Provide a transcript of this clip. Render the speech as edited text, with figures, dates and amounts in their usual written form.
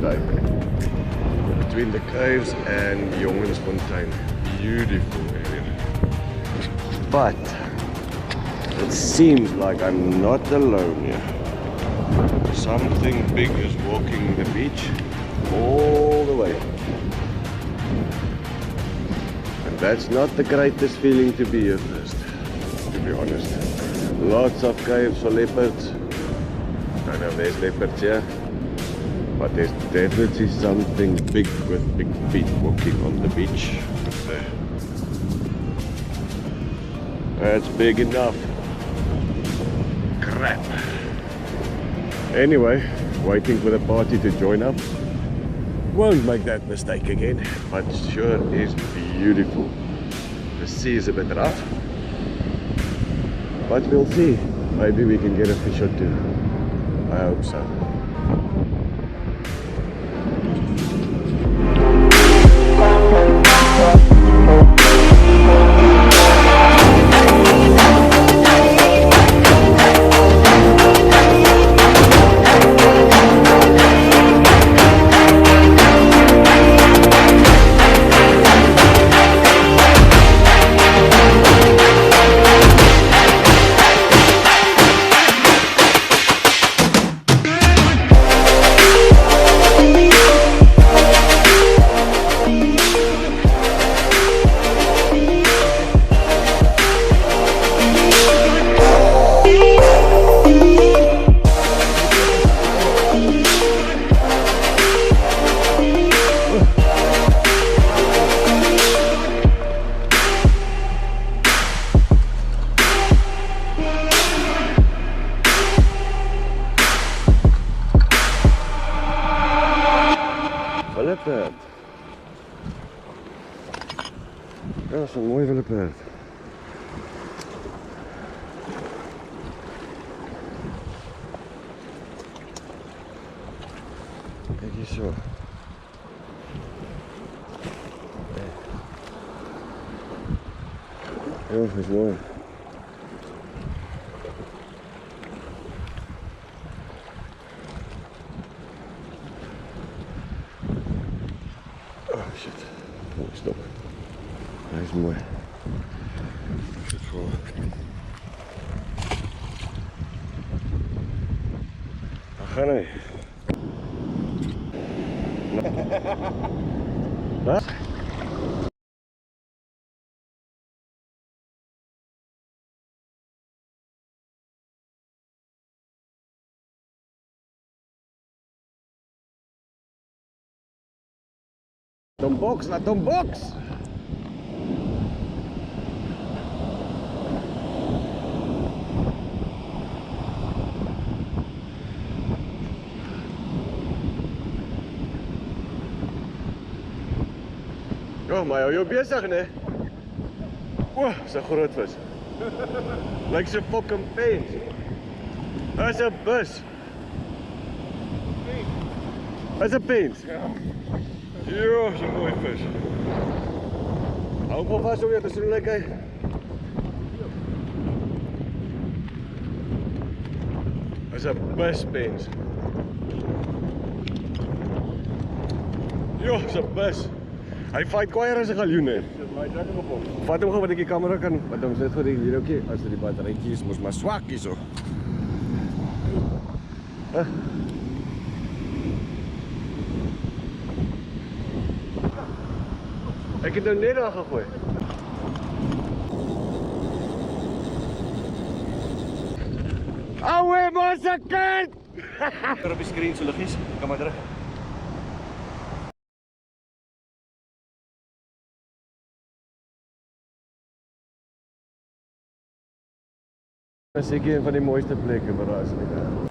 today. Between the caves and Heuningnesbaai. Beautiful area. But it seems like I'm not alone here. Something big is walking the beach all the way. And that's not the greatest feeling to be here first, to be honest. Lots of caves for leopards. I know there's leopards here, but there's definitely something big with big feet walking on the beach there. That's big enough. Crap. Anyway, waiting for the party to join up. Won't make that mistake again, but sure is beautiful. The sea is a bit rough, but we'll see. Maybe we can get a fish or two. I hope so. Willeperd. Ja, dat is een mooi willeperd. Kijk hier zo. Ja, dat is mooi. Oh shit, stop. Hij is mooi. Zit voor. Ga nee. Wat? Tombox, la tombox! Oh, maar hou jou besig, né? O, dis 'n groot vis. Lyk so fucking pens. Dis 'n bus. Dis 'n pens. Ja, dis 'n mooi vis. Hou hom vas om jou te sien lyk hy. Dis 'n buspens. Ja, dis 'n bus. Hy fight Kuier as 'n galjoen hè. Vat hom gou wat ek die kamera kan. Wat ons net vir die videoetjie as die batterytjies mos maar swak hierso. Ek het nou net daar gegooi. Ouwe, mos 'n kind. Op die skerm so liggies. Kom maar terug. Dit is seker een van die mooiste plekke waar daar is in die wêreld.